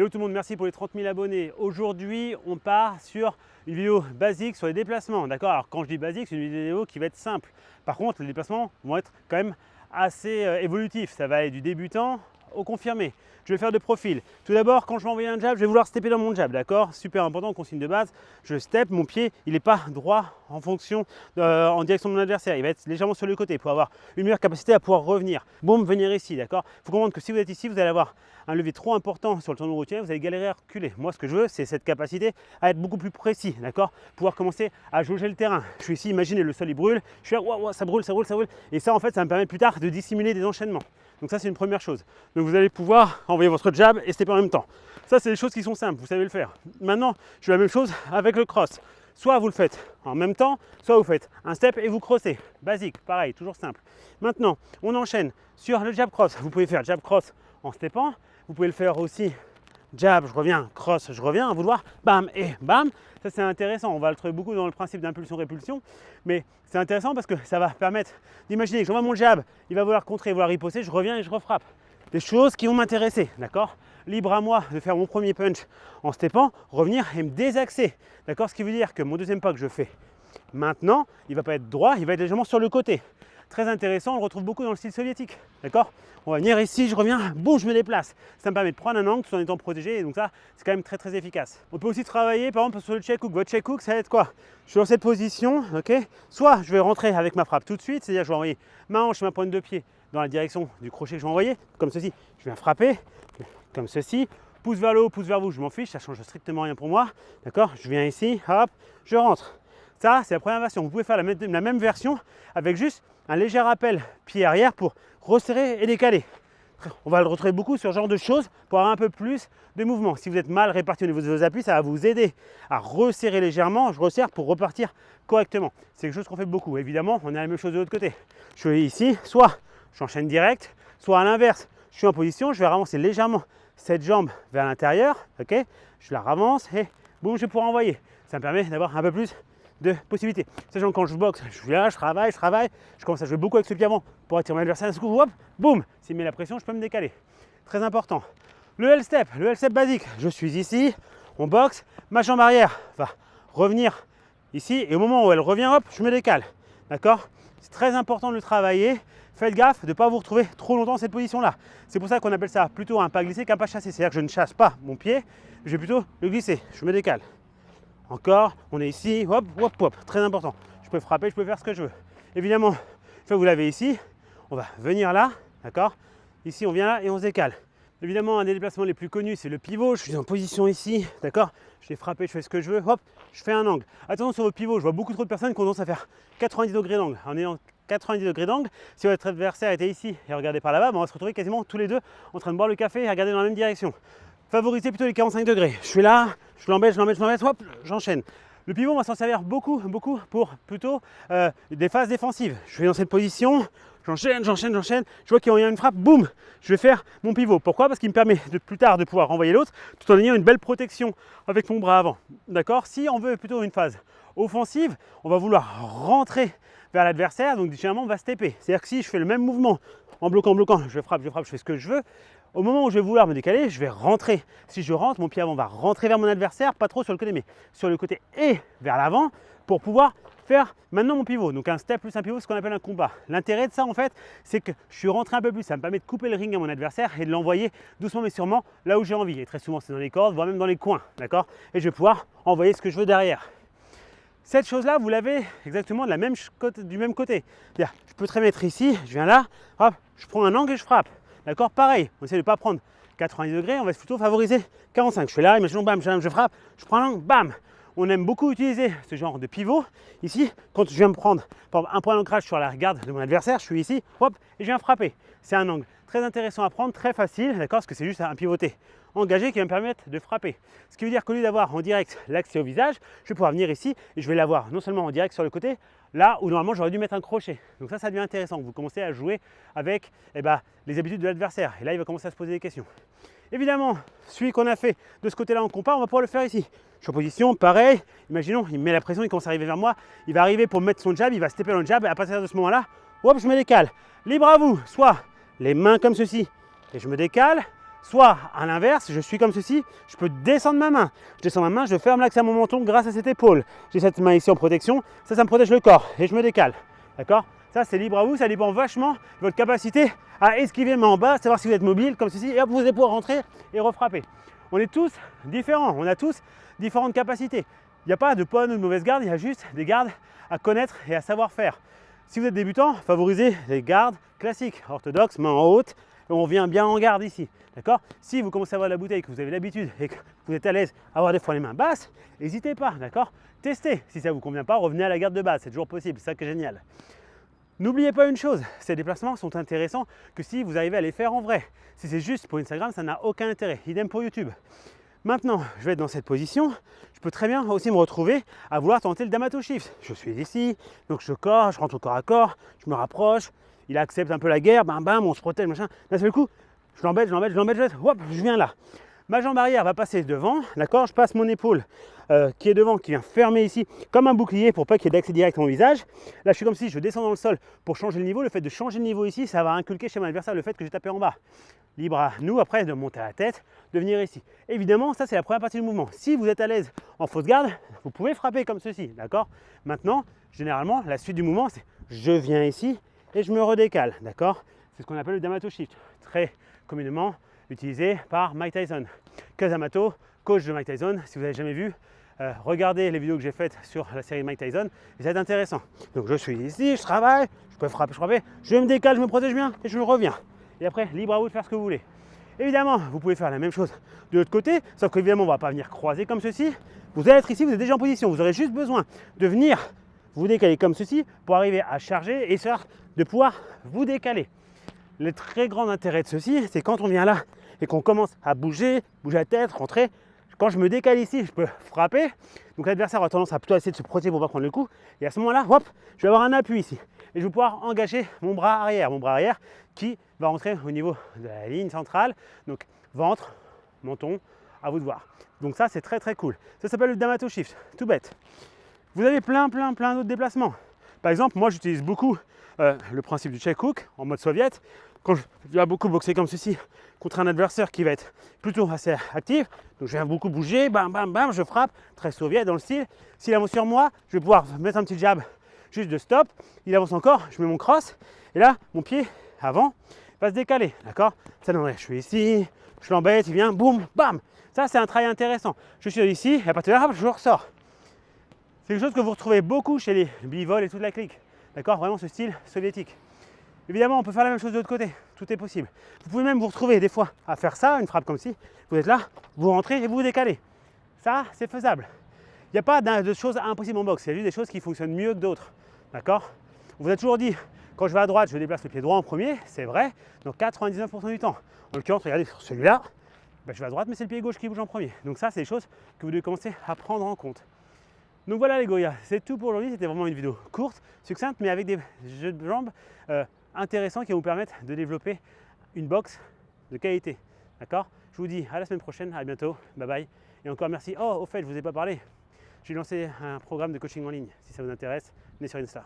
Hello tout le monde, merci pour les 30 000 abonnés. Aujourd'hui, on part sur une vidéo basique sur les déplacements. D'accord? Alors quand je dis basique, c'est une vidéo qui va être simple. Par contre, les déplacements vont être quand même assez évolutifs. Ça va aller du débutant au confirmé. Je vais faire de profil. Tout d'abord, quand je vais envoyer un jab, je vais vouloir stepper dans mon jab, d'accord? Super important, consigne de base. Je step, mon pied, il n'est pas droit en fonction, en direction de mon adversaire. Il va être légèrement sur le côté pour avoir une meilleure capacité à pouvoir revenir. Boum, venir ici, d'accord? Il faut comprendre que si vous êtes ici, vous allez avoir un levier trop important sur le tendon routier, vous allez galérer à reculer. Moi, ce que je veux, c'est cette capacité à être beaucoup plus précis, d'accord? Pouvoir commencer à jauger le terrain. Je suis ici, imaginez, le sol il brûle. Je suis là, wow, ça brûle, ça brûle, ça brûle. Et ça, en fait, ça va me permettre plus tard de dissimuler des enchaînements. Donc ça, c'est une première chose. Donc vous allez pouvoir envoyer votre jab et stepper en même temps. Ça, c'est des choses qui sont simples, vous savez le faire. Maintenant, je fais la même chose avec le cross. Soit vous le faites en même temps, soit vous faites un step et vous crossez. Basique, pareil, toujours simple. Maintenant, on enchaîne sur le jab cross. Vous pouvez faire jab cross en steppant. Vous pouvez le faire aussi jab, je reviens, cross, je reviens, à vouloir, bam et bam. Ça, c'est intéressant. On va le trouver beaucoup dans le principe d'impulsion-répulsion. Mais c'est intéressant parce que ça va permettre d'imaginer que j'envoie mon jab, il va vouloir contrer, vouloir riposter, je reviens et je refrappe. Des choses qui vont m'intéresser, d'accord? Libre à moi de faire mon premier punch en steppant, revenir et me désaxer, d'accord? Ce qui veut dire que mon deuxième pas que je fais maintenant, il ne va pas être droit, il va être légèrement sur le côté. Très intéressant, on le retrouve beaucoup dans le style soviétique, d'accord? On va venir ici, je reviens, boum, je me déplace. Ça me permet de prendre un angle tout en étant protégé, et donc ça, c'est quand même très très efficace. On peut aussi travailler, par exemple, sur le check hook. Votre check hook, ça va être quoi? Je suis dans cette position, ok? Soit je vais rentrer avec ma frappe tout de suite, c'est-à-dire je vais envoyer ma hanche, ma pointe de pied dans la direction du crochet que je vais envoyer, comme ceci. Je viens frapper, comme ceci. Pouce vers le haut, pouce vers vous, je m'en fiche, ça change strictement rien pour moi, d'accord? Je viens ici, hop, je rentre. Ça, c'est la première version. Vous pouvez faire la même version avec juste un léger rappel pied arrière pour resserrer et décaler. On va le retrouver beaucoup sur ce genre de choses pour avoir un peu plus de mouvement. Si vous êtes mal réparti au niveau de vos appuis, ça va vous aider à resserrer légèrement. Je resserre pour repartir correctement. C'est quelque chose qu'on fait beaucoup. Évidemment, on a la même chose de l'autre côté. Je suis ici, soit j'enchaîne direct, soit à l'inverse. Je suis en position, je vais ravancer légèrement cette jambe vers l'intérieur. Ok, je la ravance et boum, je vais pouvoir envoyer. Ça me permet d'avoir un peu plus de possibilités. Sachant que quand je boxe, je suis là, je travaille, je commence à jouer beaucoup avec ce pied avant pour attirer mon adversaire, d'un coup, hop, boum, s'il met la pression, je peux me décaler. Très important. Le L-step basique, je suis ici, on boxe, ma jambe arrière va revenir ici et au moment où elle revient, hop, je me décale. D'accord? C'est très important de le travailler. Faites gaffe de ne pas vous retrouver trop longtemps dans cette position-là. C'est pour ça qu'on appelle ça plutôt un pas glissé qu'un pas chassé. C'est-à-dire que je ne chasse pas mon pied, je vais plutôt le glisser, je me décale. Encore, on est ici, hop, hop, hop, très important. Je peux frapper, je peux faire ce que je veux. Évidemment, une fois que vous l'avez ici, on va venir là, d'accord? Ici, on vient là et on se décale. Évidemment, un des déplacements les plus connus, c'est le pivot. Je suis en position ici, d'accord? Je vais frapper, je fais ce que je veux, hop, je fais un angle. Attention sur vos pivots, je vois beaucoup trop de personnes qui ont tendance à faire 90 degrés d'angle. En ayant 90 degrés d'angle, si votre adversaire était ici et regardez par là-bas, on va se retrouver quasiment tous les deux en train de boire le café et regarder dans la même direction. Favorisez plutôt les 45 degrés. Je suis là, je l'embête, hop, j'enchaîne. Le pivot, on va s'en servir beaucoup pour plutôt des phases défensives. Je suis dans cette position, j'enchaîne. Je vois qu'il y a une frappe, boum, je vais faire mon pivot. Pourquoi? Parce qu'il me permet plus tard de pouvoir renvoyer l'autre tout en ayant une belle protection avec mon bras avant. D'accord? Si on veut plutôt une phase offensive, on va vouloir rentrer vers l'adversaire, donc généralement on va stepper. C'est-à-dire que si je fais le même mouvement en bloquant, je frappe, je fais ce que je veux. Au moment où je vais vouloir me décaler, je vais rentrer. Si je rentre, mon pied avant va rentrer vers mon adversaire, pas trop sur le côté, mais sur le côté et vers l'avant pour pouvoir faire maintenant mon pivot. Donc un step plus un pivot, c'est ce qu'on appelle un combat. L'intérêt de ça en fait, c'est que je suis rentré un peu plus. Ça me permet de couper le ring à mon adversaire et de l'envoyer doucement mais sûrement là où j'ai envie. Et très souvent c'est dans les cordes, voire même dans les coins, d'accord? Et je vais pouvoir envoyer ce que je veux derrière. Cette chose-là, vous l'avez exactement du même côté. C'est-à-dire, je peux très bien être ici, je viens là, hop, je prends un angle et je frappe. D'accord? Pareil, on essaie de ne pas prendre 90 degrés, on va plutôt favoriser 45. Je fais là, imaginons, bam, je frappe, je prends un angle, bam. On aime beaucoup utiliser ce genre de pivot. Ici, quand je viens me prendre par exemple, un point d'ancrage sur la garde de mon adversaire, je suis ici, hop, et je viens frapper. C'est un angle très intéressant à prendre, très facile, d'accord? Parce que c'est juste un pivoté engagé qui va me permettre de frapper. Ce qui veut dire qu'au lieu d'avoir en direct l'accès au visage, je vais pouvoir venir ici et je vais l'avoir non seulement en direct sur le côté, là où normalement j'aurais dû mettre un crochet. Donc ça devient intéressant. Vous commencez à jouer avec les habitudes de l'adversaire. Et là, il va commencer à se poser des questions. Évidemment, celui qu'on a fait de ce côté-là en compas, on va pouvoir le faire ici. Je suis en position, pareil. Imaginons, il me met la pression, il commence à arriver vers moi. Il va arriver pour mettre son jab, il va stepper dans le jab. Et à partir de ce moment-là, hop, je me décale. Libre à vous, soit les mains comme ceci et je me décale, Soit à l'inverse, je suis comme ceci, je peux descendre ma main. Je descends ma main, je ferme l'axe à mon menton grâce à cette épaule. J'ai cette main ici en protection, ça me protège le corps et je me décale. D'accord? Ça, c'est libre à vous, ça dépend vachement de votre capacité à esquiver main en bas, savoir si vous êtes mobile comme ceci, et hop, vous allez pouvoir rentrer et refrapper. On est tous différents, on a tous différentes capacités. Il n'y a pas de bonne ou de mauvaise garde, il y a juste des gardes à connaître et à savoir faire. Si vous êtes débutant, favorisez les gardes classiques, orthodoxes, main en haute, et on vient bien en garde ici. D'accord? Si vous commencez à avoir la bouteille, que vous avez l'habitude et que vous êtes à l'aise à avoir des fois les mains basses, n'hésitez pas, d'accord? Testez. Si ça ne vous convient pas, revenez à la garde de base, c'est toujours possible, c'est ça qui est génial. N'oubliez pas une chose, ces déplacements sont intéressants que si vous arrivez à les faire en vrai. Si c'est juste pour Instagram, ça n'a aucun intérêt. Idem pour YouTube. Maintenant, je vais être dans cette position. Je peux très bien aussi me retrouver à vouloir tenter le Damato Shift. Je suis ici, donc je corps, je rentre au corps à corps, je me rapproche, il accepte un peu la guerre, bam bam, on se protège, machin. D'un seul coup, je l'embête, hop, je viens là. Ma jambe arrière va passer devant, d'accord? Je passe mon épaule qui est devant, qui vient fermer ici comme un bouclier pour pas qu'il y ait d'accès direct à mon visage. Là, je suis comme si je descends dans le sol pour changer le niveau. Le fait de changer le niveau ici, ça va inculquer chez mon adversaire le fait que j'ai tapé en bas. Libre à nous après de monter à la tête, de venir ici. Évidemment, ça c'est la première partie du mouvement. Si vous êtes à l'aise en fausse garde, vous pouvez frapper comme ceci, d'accord? Maintenant, généralement, la suite du mouvement, c'est je viens ici et je me redécale, d'accord? C'est ce qu'on appelle le Damato Shift, très communément utilisé par Mike Tyson. Kazamato, coach de Mike Tyson, si vous n'avez jamais vu, regardez les vidéos que j'ai faites sur la série Mike Tyson, et ça va être intéressant. Donc je suis ici, je travaille, je peux frapper, je me décale, je me protège bien et je reviens. Et après, libre à vous de faire ce que vous voulez. Évidemment, vous pouvez faire la même chose de l'autre côté, sauf qu'évidemment, on ne va pas venir croiser comme ceci. Vous allez être ici, vous êtes déjà en position, vous aurez juste besoin de venir vous décaler comme ceci pour arriver à charger et de pouvoir vous décaler. Le très grand intérêt de ceci, c'est quand on vient là et qu'on commence à bouger la tête, rentrer. Quand je me décale ici, je peux frapper. Donc l'adversaire aura tendance à plutôt essayer de se protéger pour ne pas prendre le coup. Et à ce moment-là, hop, je vais avoir un appui ici. Et je vais pouvoir engager mon bras arrière qui va rentrer au niveau de la ligne centrale. Donc ventre, menton, à vous de voir. Donc ça, c'est très très cool. Ça s'appelle le Damato Shift, tout bête. Vous avez plein d'autres déplacements. Par exemple, moi j'utilise beaucoup le principe du check hook en mode soviète. Quand je vais beaucoup boxer comme ceci contre un adversaire qui va être plutôt assez actif, donc je viens beaucoup bouger, bam bam bam, je frappe, très soviète dans le style. S'il avance sur moi, je vais pouvoir mettre un petit jab juste de stop. Il avance encore, je mets mon cross, et là, mon pied avant va se décaler, d'accord? Ça donnerait, je suis ici, je l'embête, il vient, boum, bam. Ça, c'est un travail intéressant. Je suis ici, et à partir de là, je ressors. C'est quelque chose que vous retrouvez beaucoup chez les bivoles et toute la clique, d'accord? Vraiment ce style soviétique. Évidemment, on peut faire la même chose de l'autre côté, tout est possible. Vous pouvez même vous retrouver des fois à faire ça, une frappe comme ci, vous êtes là, vous rentrez et vous vous décalez. Ça, c'est faisable. Il n'y a pas de choses impossibles en boxe, il y a juste des choses qui fonctionnent mieux que d'autres. D'accord? On vous a toujours dit, quand je vais à droite, je déplace le pied droit en premier, c'est vrai, donc 99% du temps. En l'occurrence, regardez sur celui-là, je vais à droite, mais c'est le pied gauche qui bouge en premier. Donc ça, c'est des choses que vous devez commencer à prendre en compte. Donc voilà les Goya, c'est tout pour aujourd'hui, c'était vraiment une vidéo courte, succincte, mais avec des jeux de jambes intéressants qui vont vous permettre de développer une boxe de qualité. D'accord? Je vous dis à la semaine prochaine, à bientôt, bye bye. Et encore merci. Oh, au fait, je ne vous ai pas parlé. J'ai lancé un programme de coaching en ligne. Si ça vous intéresse, venez sur Insta.